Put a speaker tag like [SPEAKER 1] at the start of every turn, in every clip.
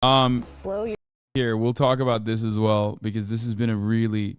[SPEAKER 1] Slow your
[SPEAKER 2] Here, we'll talk about this as well because this has been a really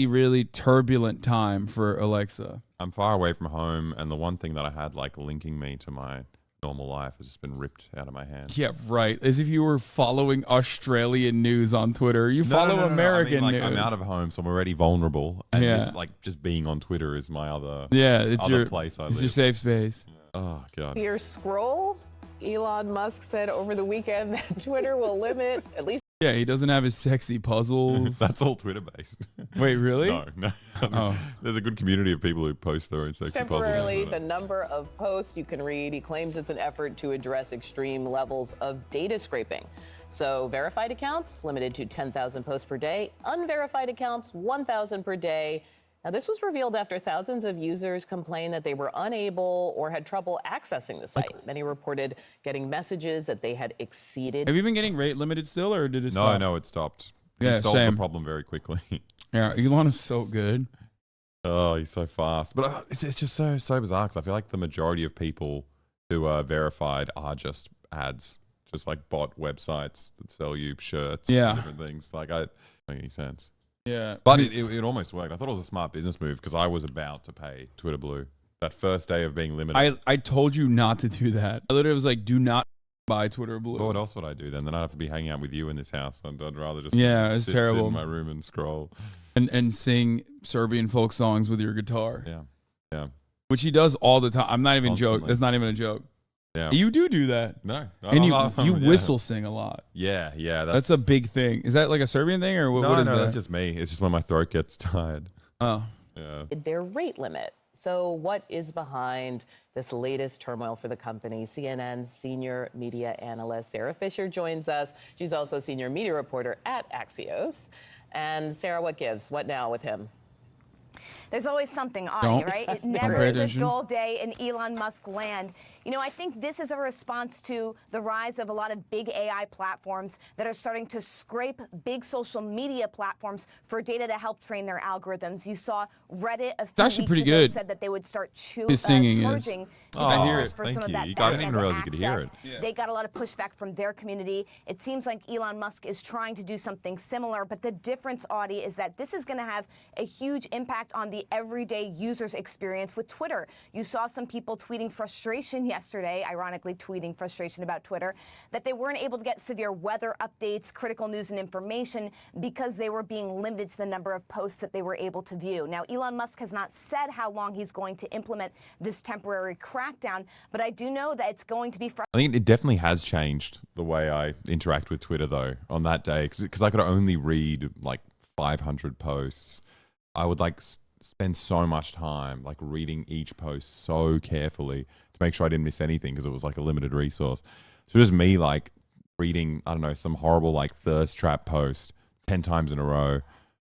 [SPEAKER 2] really turbulent time for Alexa.
[SPEAKER 3] I'm far away from home, and the one thing that I had like linking me to my normal life has just been ripped out of my hands.
[SPEAKER 2] Yeah, right. As if you were following Australian news on Twitter. You follow American news.
[SPEAKER 3] I'm out of home, so I'm already vulnerable. And just being on Twitter is my other
[SPEAKER 2] it's
[SPEAKER 3] other
[SPEAKER 2] your
[SPEAKER 3] place I
[SPEAKER 2] it's
[SPEAKER 3] live.
[SPEAKER 2] your safe space.
[SPEAKER 3] Oh god.
[SPEAKER 1] your scroll. Elon Musk said over the weekend that Twitter will limit at least.
[SPEAKER 2] Yeah, he doesn't have his sexy puzzles.
[SPEAKER 3] That's all Twitter based.
[SPEAKER 2] Wait, really?
[SPEAKER 3] No. Oh. There's a good community of people who post their own sexy puzzles.
[SPEAKER 1] Temporarily, the number of posts you can read. He claims it's an effort to address extreme levels of data scraping. So verified accounts limited to 10,000 posts per day. Unverified accounts 1,000 per day. Now, this was revealed after thousands of users complained that they were unable or had trouble accessing the site. Many reported getting messages that they had exceeded.
[SPEAKER 2] Have you been getting rate limited still, or did it stop?
[SPEAKER 3] No, it stopped.
[SPEAKER 2] Yeah,
[SPEAKER 3] He solved
[SPEAKER 2] same.
[SPEAKER 3] the problem very quickly.
[SPEAKER 2] Yeah, Elon is so good.
[SPEAKER 3] Oh, he's so fast. But it's just so bizarre because I feel like the majority of people who are verified are just ads, just like bot websites that sell you shirts and different things. Like, I don't make any sense.
[SPEAKER 2] Yeah.
[SPEAKER 3] But it almost worked. I thought it was a smart business move because I was about to pay Twitter Blue that first day of being limited.
[SPEAKER 2] I told you not to do that. I literally was like, do not buy Twitter Blue.
[SPEAKER 3] But what else would I do then? Then I'd have to be hanging out with you in this house. I'd rather just
[SPEAKER 2] it's
[SPEAKER 3] sit
[SPEAKER 2] terrible.
[SPEAKER 3] in my room and scroll.
[SPEAKER 2] And sing Serbian folk songs with your guitar.
[SPEAKER 3] Yeah.
[SPEAKER 2] Which he does all the time. I'm not even
[SPEAKER 3] Constantly.
[SPEAKER 2] joking. That's not even a joke.
[SPEAKER 3] Yeah.
[SPEAKER 2] You do that.
[SPEAKER 3] No.
[SPEAKER 2] And you whistle sing a lot.
[SPEAKER 3] Yeah.
[SPEAKER 2] That's a big thing. Is that like a Serbian thing or what is that?
[SPEAKER 3] No, that's just me. It's just when my throat gets tired.
[SPEAKER 2] Oh.
[SPEAKER 3] Yeah.
[SPEAKER 1] Their rate limit. So what is behind this latest turmoil for the company? CNN's senior media analyst Sarah Fisher joins us. She's also senior media reporter at Axios. And Sarah, what gives? What now with him?
[SPEAKER 4] There's always something, Audie, right? It never is a dull day in Elon Musk land. You know, I think this is a response to the rise of a lot of big AI platforms that are starting to scrape big social media platforms for data to help train their algorithms. You saw Reddit a few weeks ago said that they would start charging for some of that.
[SPEAKER 3] I didn't even realize you could hear it.
[SPEAKER 4] Yeah. They got a lot of pushback from their community. It seems like Elon Musk is trying to do something similar, but the difference, Audie, is that this is going to have a huge impact on the everyday user's experience with Twitter. You saw some people tweeting frustration yesterday, ironically tweeting frustration about Twitter, that they weren't able to get severe weather updates, critical news and information because they were being limited to the number of posts that they were able to view. Now, Elon Musk has not said how long he's going to implement this temporary crackdown, but I do know that it's going to be
[SPEAKER 3] I think it definitely has changed the way I interact with Twitter, though, on that day, because I could only read like 500 posts. I would spend so much time reading each post so carefully to make sure I didn't miss anything because it was like a limited resource. So just me reading, I don't know, some horrible thirst trap post 10 times in a row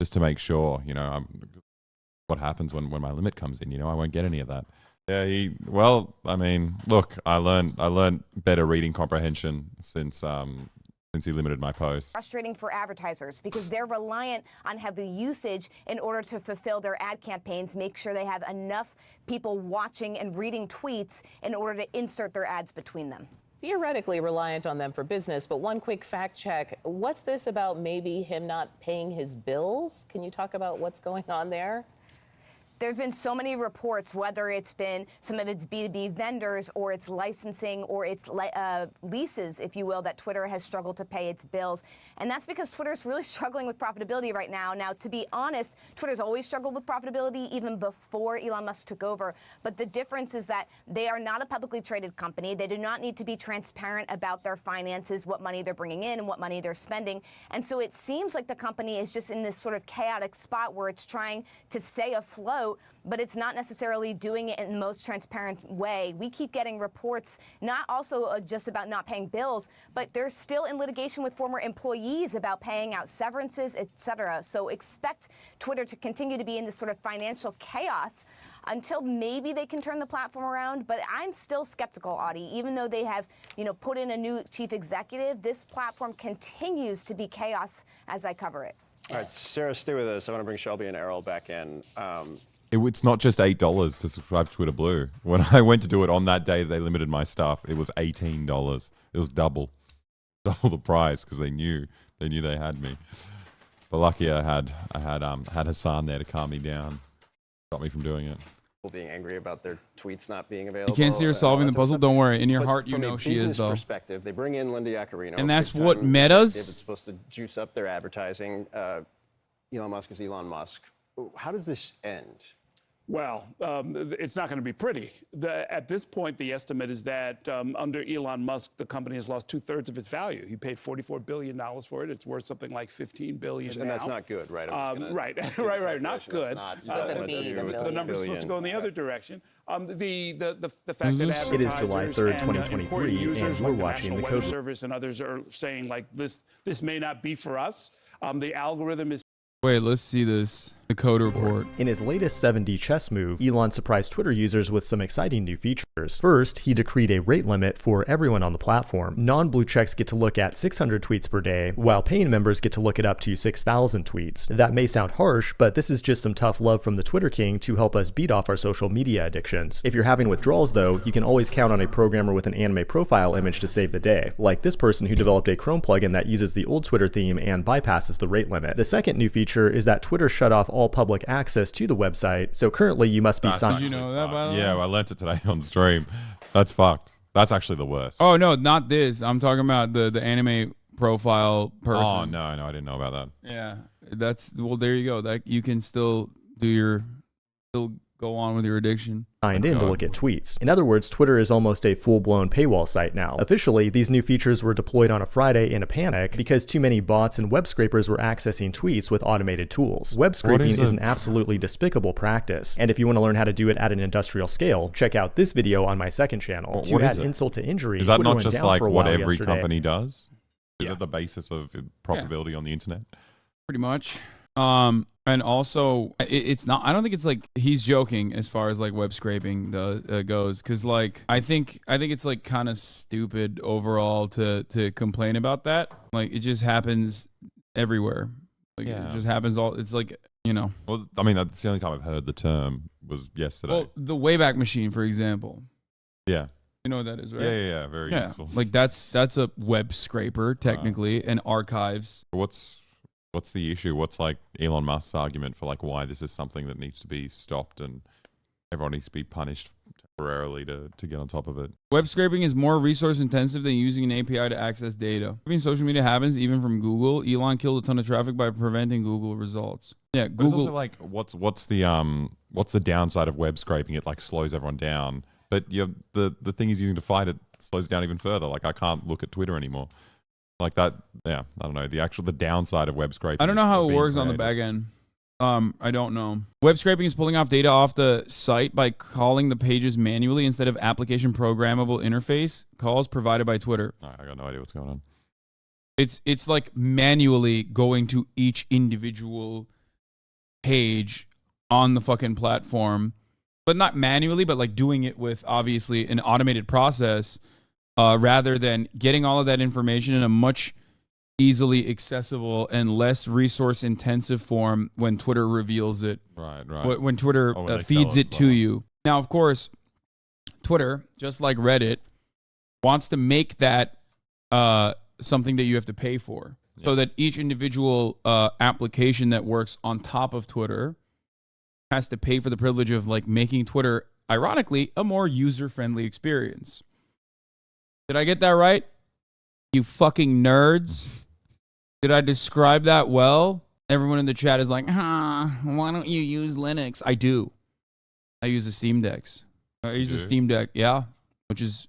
[SPEAKER 3] just to make sure, what happens when my limit comes in, I won't get any of that. Yeah, look, I learned better reading comprehension since he limited my posts.
[SPEAKER 4] Frustrating for advertisers because they're reliant on heavy usage in order to fulfill their ad campaigns, make sure they have enough people watching and reading tweets in order to insert their ads between them.
[SPEAKER 1] Theoretically reliant on them for business, but one quick fact check. What's this about maybe him not paying his bills? Can you talk about what's going on there?
[SPEAKER 4] There have been so many reports, whether it's been some of its B2B vendors or its licensing or its leases, if you will, that Twitter has struggled to pay its bills. And that's because Twitter is really struggling with profitability right now. Now, to be honest, Twitter's always struggled with profitability even before Elon Musk took over. But the difference is that they are not a publicly traded company. They do not need to be transparent about their finances, what money they're bringing in and what money they're spending. And so it seems like the company is just in this sort of chaotic spot where it's trying to stay afloat, but it's not necessarily doing it in the most transparent way. We keep getting reports, not also just about not paying bills, but they're still in litigation with former employees about paying out severances, et cetera. So expect Twitter to continue to be in this sort of financial chaos until maybe they can turn the platform around. But I'm still skeptical, Audie. Even though they have, put in a new chief executive, this platform continues to be chaos as I cover it.
[SPEAKER 5] All right, Sarah, stay with us. I want to bring Shelby and Errol back in.
[SPEAKER 3] It's not just $8 to subscribe to Twitter Blue. When I went to do it on that day, they limited my stuff. It was $18. It was double the price because they knew they had me. But lucky I had Hasan there to calm me down, stop me from doing it.
[SPEAKER 5] Being angry about their tweets not being available.
[SPEAKER 2] You can't see her solving the puzzle. Don't worry. In your heart, you know she is, though.
[SPEAKER 5] From a perspective, they bring in Linda Yaccarino.
[SPEAKER 2] And that's what Meta's.
[SPEAKER 5] It's supposed to juice up their advertising. Elon Musk is Elon Musk. How does this end?
[SPEAKER 6] Well, it's not going to be pretty. At this point, the estimate is that under Elon Musk, the company has lost 2/3 of its value. He paid $44 billion for it. It's worth something like $15 billion
[SPEAKER 5] and
[SPEAKER 6] now.
[SPEAKER 5] that's not good, right?
[SPEAKER 6] Right. Not good.
[SPEAKER 5] The
[SPEAKER 6] number's supposed to go in the other direction. The fact that advertisers
[SPEAKER 7] It is July 3rd, 2023,
[SPEAKER 6] users
[SPEAKER 7] and we're
[SPEAKER 6] like the
[SPEAKER 7] watching
[SPEAKER 6] National
[SPEAKER 7] the
[SPEAKER 6] Weather
[SPEAKER 7] Code
[SPEAKER 6] Service and others are saying like this may not be for us. The algorithm is.
[SPEAKER 2] Wait, let's see this. The code report.
[SPEAKER 7] In his latest 7D chess move, Elon surprised Twitter users with some exciting new features. First, he decreed a rate limit for everyone on the platform. Non-blue checks get to look at 600 tweets per day, while paying members get to look at up to 6,000 tweets. That may sound harsh, but this is just some tough love from the Twitter king to help us beat off our social media addictions. If you're having withdrawals though, you can always count on a programmer with an anime profile image to save the day, like this person who developed a Chrome plugin that uses the old Twitter theme and bypasses the rate limit. The second new feature is that Twitter shut off all public access to the website, so currently you must be signed.
[SPEAKER 2] Did you know that, by the way?
[SPEAKER 3] Yeah, I learnt it today on stream. That's fucked. That's actually the worst.
[SPEAKER 2] Oh, no, not this. I'm talking about the anime profile person.
[SPEAKER 3] Oh, no, I didn't know about that.
[SPEAKER 2] Yeah, well, there you go. That you can still go on with your addiction.
[SPEAKER 7] Signed in to look at tweets. In other words, Twitter is almost a full-blown paywall site now. Officially, these new features were deployed on a Friday in a panic because too many bots and web scrapers were accessing tweets with automated tools. Web scraping is an absolutely despicable practice, and if you want to learn how to do it at an industrial scale, check out this video on my second channel. To add insult to injury,
[SPEAKER 3] is that
[SPEAKER 7] Twitter
[SPEAKER 3] not
[SPEAKER 7] went
[SPEAKER 3] just
[SPEAKER 7] down
[SPEAKER 3] like
[SPEAKER 7] for a
[SPEAKER 3] what
[SPEAKER 7] while
[SPEAKER 3] every
[SPEAKER 7] yesterday.
[SPEAKER 3] company does? Is it the basis of profitability on the internet?
[SPEAKER 2] Pretty much. And also, it's not. I don't think it's like he's joking as far as like web scraping goes, because like I think it's like kind of stupid overall to complain about that. Like it just happens everywhere. Like it just happens all. It's like
[SPEAKER 3] Well, I mean that's the only time I've heard the term was yesterday.
[SPEAKER 2] Well, the Wayback Machine, for example.
[SPEAKER 3] Yeah.
[SPEAKER 2] You know what that is, right?
[SPEAKER 3] Yeah. Very useful.
[SPEAKER 2] Like that's a web scraper technically, and archives.
[SPEAKER 3] What's the issue? What's like Elon Musk's argument for like why this is something that needs to be stopped and everyone needs to be punished temporarily to get on top of it?
[SPEAKER 2] Web scraping is more resource intensive than using an API to access data. Scraping social media happens even from Google. Elon killed a ton of traffic by preventing Google results. Yeah, Google.
[SPEAKER 3] But it's also like what's the downside of web scraping? It like slows everyone down. But the thing he's using to fight it slows down even further. Like I can't look at Twitter anymore. Like that, I don't know. The downside of web scraping.
[SPEAKER 2] I don't know how it works on the back end. I don't know. Web scraping is pulling off data off the site by calling the pages manually instead of application programmable interface calls provided by Twitter.
[SPEAKER 3] I got no idea what's going on.
[SPEAKER 2] It's like manually going to each individual page on the fucking platform, but not manually, but like doing it with obviously an automated process. Rather than getting all of that information in a much easily accessible and less resource intensive form when Twitter reveals it.
[SPEAKER 3] Right.
[SPEAKER 2] When Twitter feeds it to you. Now, of course, Twitter, just like Reddit, wants to make that something that you have to pay for. Yeah. So that each individual application that works on top of Twitter has to pay for the privilege of like making Twitter, ironically, a more user-friendly experience. Did I get that right? You fucking nerds. Did I describe that well? Everyone in the chat is like, why don't you use Linux? I do. I use a Steam Deck. Yeah, which is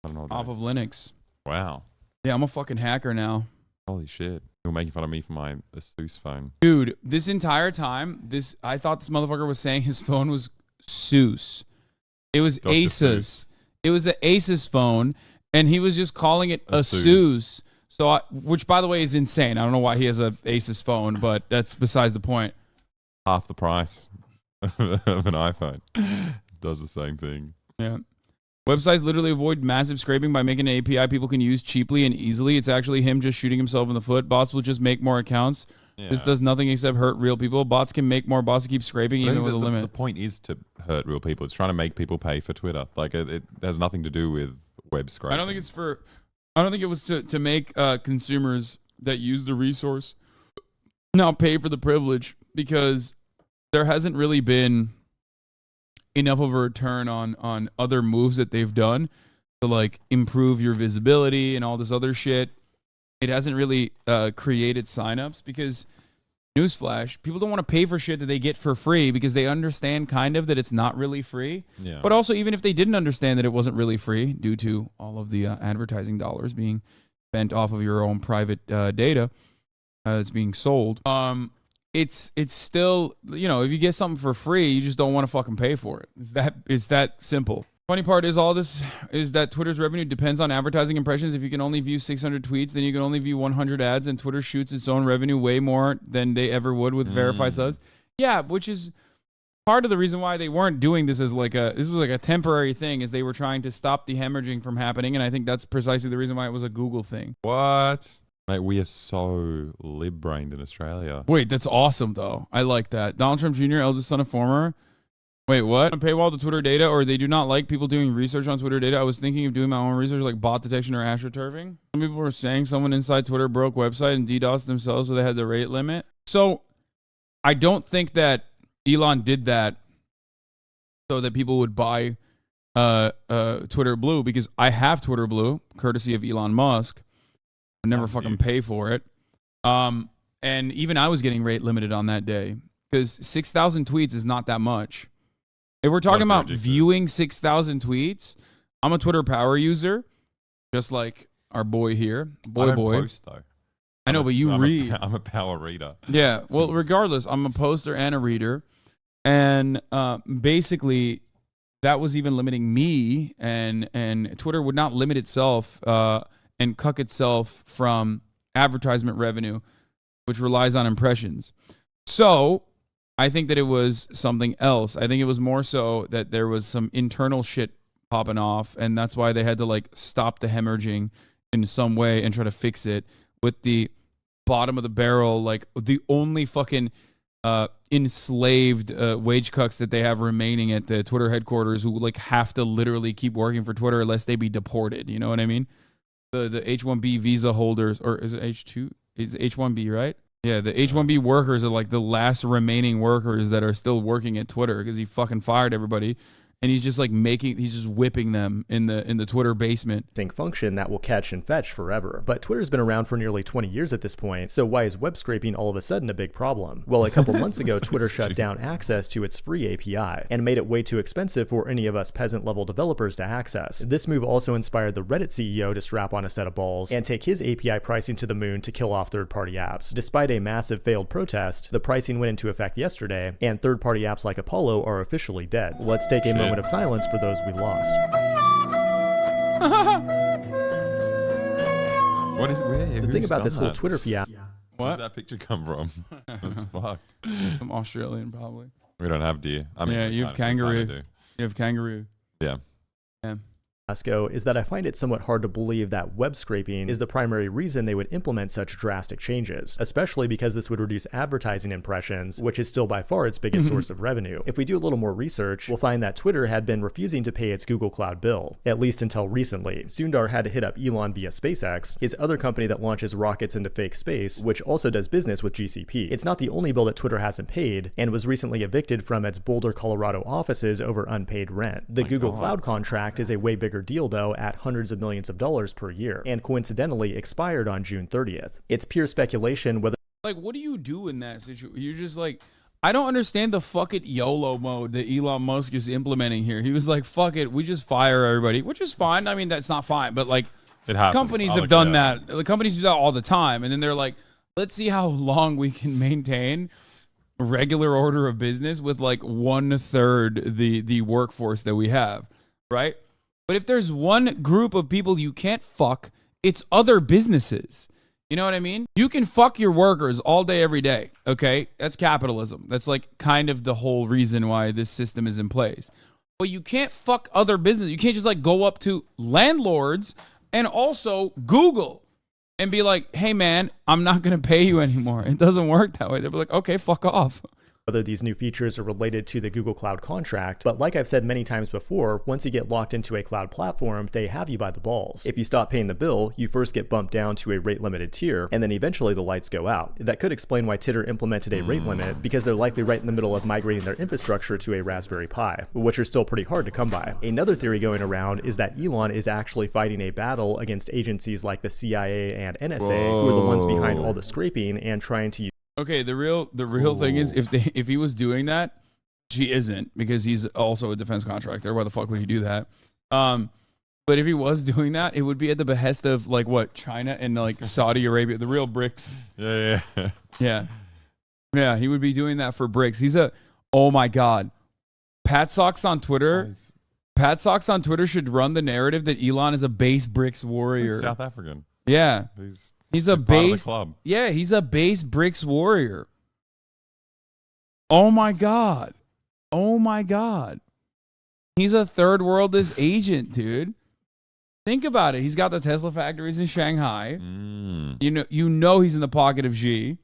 [SPEAKER 2] off of Linux.
[SPEAKER 3] Wow.
[SPEAKER 2] Yeah, I'm a fucking hacker now.
[SPEAKER 3] Holy shit. You're making fun of me for my Asus phone.
[SPEAKER 2] Dude, this entire time, I thought this motherfucker was saying his phone was Seuss. It was
[SPEAKER 3] Dr.
[SPEAKER 2] Asus.
[SPEAKER 3] Seuss.
[SPEAKER 2] It was an Asus phone. And he was just calling it Asus. So, which by the way is insane. I don't know why he has a Asus phone, but that's besides the point.
[SPEAKER 3] Half the price of an iPhone. Does the same thing.
[SPEAKER 2] Yeah. Websites literally avoid massive scraping by making an API people can use cheaply and easily. It's actually him just shooting himself in the foot. Bots will just make more accounts This does nothing except hurt real people. Bots can make more. Bots keep scraping even with a limit.
[SPEAKER 3] The point is to hurt real people. It's trying to make people pay for Twitter. Like it has nothing to do with web scraping.
[SPEAKER 2] I don't think it was to make consumers that use the resource now pay for the privilege, because there hasn't really been enough of a return on other moves that they've done to like improve your visibility and all this other shit. It hasn't really created signups because, newsflash, people don't want to pay for shit that they get for free because they understand kind of that it's not really free.
[SPEAKER 3] Yeah.
[SPEAKER 2] But also, even if they didn't understand that it wasn't really free due to all of the advertising dollars being spent off of your own private data that's being sold, it's still, if you get something for free, you just don't want to fucking pay for it. It's that simple. Funny part is all this is that Twitter's revenue depends on advertising impressions. If you can only view 600 tweets, then you can only view 100 ads, and Twitter shoots its own revenue way more than they ever would with verified subs. Yeah, which is part of the reason why they weren't doing this as this was like a temporary thing, is they were trying to stop the hemorrhaging from happening, and I think that's precisely the reason why it was a Google thing.
[SPEAKER 3] What? Mate, we are so lib-brained in Australia.
[SPEAKER 2] Wait, that's awesome though. I like that. Donald Trump Jr., eldest son of former. Wait, what? Paywall to Twitter data, or they do not like people doing research on Twitter data. I was thinking of doing my own research like bot detection or astroturfing. Some people were saying someone inside Twitter broke website and DDoSed themselves, so they had the rate limit. So I don't think that Elon did that so that people would buy Twitter Blue, because I have Twitter Blue, courtesy of Elon Musk. I never fucking pay for it. And even I was getting rate limited on that day because 6,000 tweets is not that much. If we're talking about viewing 6,000 tweets, I'm a Twitter power user, just like our boy here, Boy Boy.
[SPEAKER 3] Post, though.
[SPEAKER 2] I know, but you read.
[SPEAKER 3] I'm a power reader.
[SPEAKER 2] Yeah, well, regardless, I'm a poster and a reader. And basically, that was even limiting me, and Twitter would not limit itself and cuck itself from advertisement revenue, which relies on impressions. So I think that it was something else. I think it was more so that there was some internal shit popping off, and that's why they had to like stop the hemorrhaging in some way and try to fix it with the bottom of the barrel, like the only fucking enslaved wage cucks that they have remaining at the Twitter headquarters, who like have to literally keep working for Twitter unless they be deported. You know what I mean? The H-1B visa holders, or is it H-2? It's H-1B, right? Yeah, the H-1B workers are like the last remaining workers that are still working at Twitter, because he fucking fired everybody. And he's just like he's just whipping them in the Twitter basement.
[SPEAKER 7] Function that will catch and fetch forever. But Twitter's been around for nearly 20 years at this point, so why is web scraping all of a sudden a big problem? Well, a couple months ago, Twitter shut down access to its free API and made it way too expensive for any of us peasant-level developers to access. This move also inspired the Reddit CEO to strap on a set of balls and take his API pricing to the moon to kill off third-party apps. Despite a massive failed protest, the pricing went into effect yesterday, and third-party apps like Apollo are officially dead. Let's take a moment of silence for those we lost.
[SPEAKER 3] What is
[SPEAKER 7] The thing about this whole Twitter fiasco.
[SPEAKER 3] Where did that picture come from? That's fucked.
[SPEAKER 2] Some Australian, probably.
[SPEAKER 3] We don't have deer. I mean,
[SPEAKER 2] yeah, you have kangaroo. You have kangaroo.
[SPEAKER 3] Yeah.
[SPEAKER 2] Yeah.
[SPEAKER 7] Is that I find it somewhat hard to believe that web scraping is the primary reason they would implement such drastic changes, especially because this would reduce advertising impressions, which is still by far its biggest source of revenue. If we do a little more research, we'll find that Twitter had been refusing to pay its Google Cloud bill, at least until recently. Sundar had to hit up Elon via SpaceX, his other company that launches rockets into fake space, which also does business with GCP. It's not the only bill that Twitter hasn't paid, and was recently evicted from its Boulder, Colorado offices over unpaid rent. The Google Cloud contract is a way bigger deal though, at hundreds of millions of dollars per year, and coincidentally expired on June 30th. It's pure speculation whether—
[SPEAKER 2] like, what do you do in that situation? You're just like, I don't understand the fuck it YOLO mode that Elon Musk is implementing here. He was like, fuck it, we just fire everybody, which is fine. I mean, that's not fine, but like,
[SPEAKER 3] it happens.
[SPEAKER 2] Companies have done that. The companies do that all the time, and then they're like, let's see how long we can maintain a regular order of business with like 1/3 the workforce that we have, right? But if there's one group of people you can't fuck, it's other businesses. You know what I mean? You can fuck your workers all day, every day. Okay? That's capitalism. That's like kind of the whole reason why this system is in place. But you can't fuck other businesses. You can't just like go up to landlords and also Google. and be like, hey, man, I'm not going to pay you anymore. It doesn't work that way. They'll be like, okay, fuck off.
[SPEAKER 7] Whether these new features are related to the Google Cloud contract, but like I've said many times before, once you get locked into a cloud platform, they have you by the balls. If you stop paying the bill, you first get bumped down to a rate-limited tier, and then eventually the lights go out. That could explain why Twitter implemented a rate limit, because they're likely right in the middle of migrating their infrastructure to a Raspberry Pi, which are still pretty hard to come by. Another theory going around is that Elon is actually fighting a battle against agencies like the CIA and NSA, who are the ones behind all the scraping and trying to use.
[SPEAKER 2] Okay, the real thing is if he was doing that, he isn't, because he's also a defense contractor. Why the fuck would he do that? But if he was doing that, it would be at the behest of like what, China and like Saudi Arabia, the real BRICS. Yeah. He would be doing that for BRICS. Oh my God, Pat Socks on Twitter. Pat Socks on Twitter should run the narrative that Elon is a base BRICS warrior.
[SPEAKER 3] He's South African.
[SPEAKER 2] Yeah. He's a base
[SPEAKER 3] club.
[SPEAKER 2] Yeah, he's a base BRICS warrior. Oh my God. He's a third worldist agent, dude. Think about it. He's got the Tesla factories in Shanghai. You know he's in the pocket of Xi.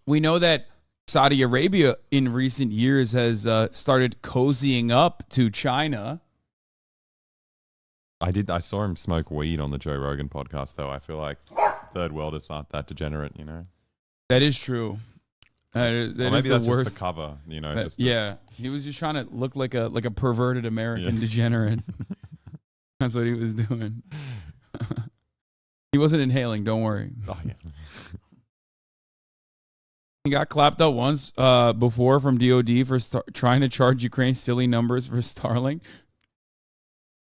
[SPEAKER 2] We know that Saudi Arabia in recent years has started cozying up to China.
[SPEAKER 3] I saw him smoke weed on the Joe Rogan podcast, though. I feel like third worlders aren't that degenerate, you know?
[SPEAKER 2] That is true. That
[SPEAKER 3] maybe
[SPEAKER 2] is
[SPEAKER 3] that's
[SPEAKER 2] the
[SPEAKER 3] just
[SPEAKER 2] worst.
[SPEAKER 3] the cover, you know?
[SPEAKER 2] He was just trying to look like a perverted American degenerate. That's what he was doing. He wasn't inhaling, don't worry.
[SPEAKER 3] Oh, yeah.
[SPEAKER 2] He got clapped up once before from DOD for trying to charge Ukraine silly numbers for Starlink.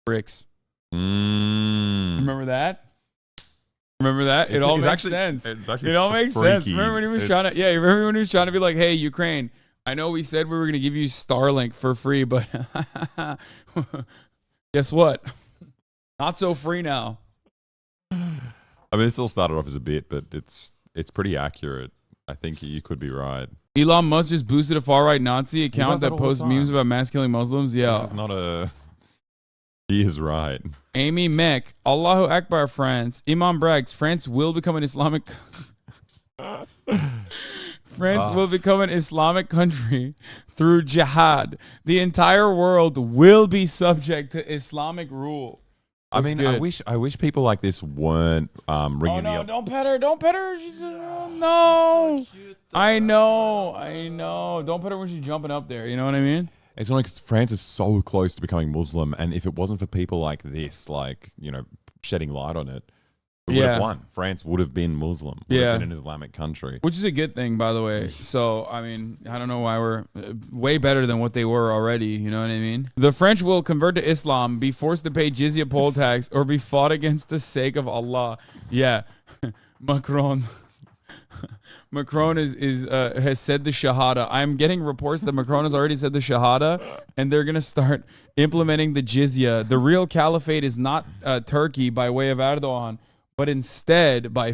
[SPEAKER 2] BRICS. Remember that? It all makes sense. It all makes sense. Remember when he was trying to? Yeah, you remember when he was trying to be like, "Hey, Ukraine, I know we said we were going to give you Starlink for free, but guess what? Not so free now."
[SPEAKER 3] I mean, it still started off as a bit, but it's pretty accurate. I think you could be right.
[SPEAKER 2] Elon Musk just boosted a far-right Nazi account that posts memes about mass-killing Muslims. Yeah,
[SPEAKER 3] this is not a. He is right.
[SPEAKER 2] Amy Mek, Allahu Akbar, France. Imam brags, France will become an Islamic. Will become an Islamic country through jihad. The entire world will be subject to Islamic rule.
[SPEAKER 3] I mean, I wish people like this weren't ringing me up.
[SPEAKER 2] Don't pet her. She's, no. So cute, I know. Don't pet her when she's jumping up there. You know what I mean?
[SPEAKER 3] It's only because France is so close to becoming Muslim, and if it wasn't for people like this, like, you know, shedding light on it, it would have won. France would have been Muslim. Would have been an Islamic country.
[SPEAKER 2] Which is a good thing, by the way. So, I mean, I don't know why we're way better than what they were already. You know what I mean? The French will convert to Islam, be forced to pay jizya poll tax, or be fought against the sake of Allah. Yeah. Macron has said the Shahada. I'm getting reports that Macron has already said the Shahada, and they're going to start implementing the jizya. The real caliphate is not Turkey by way of Erdogan, but instead by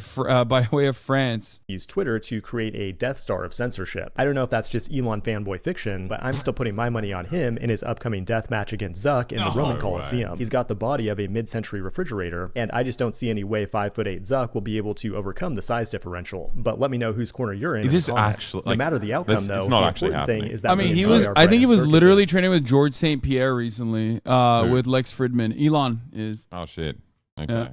[SPEAKER 2] way of France.
[SPEAKER 7] Use Twitter to create a Death Star of censorship. I don't know if that's just Elon fanboy fiction, but I'm still putting my money on him in his upcoming death match against Zuck in the Roman Colosseum. He's got the body of a mid-century refrigerator, and I just don't see any way 5'8" Zuck will be able to overcome the size differential. But let me know whose corner you're in.
[SPEAKER 3] Is this actually,
[SPEAKER 7] no matter the outcome, though,
[SPEAKER 3] it's not
[SPEAKER 7] the
[SPEAKER 3] actually
[SPEAKER 7] important thing is that
[SPEAKER 2] I think he was literally training with George St. Pierre recently with Lex Fridman. Elon is.
[SPEAKER 3] Oh shit. Okay.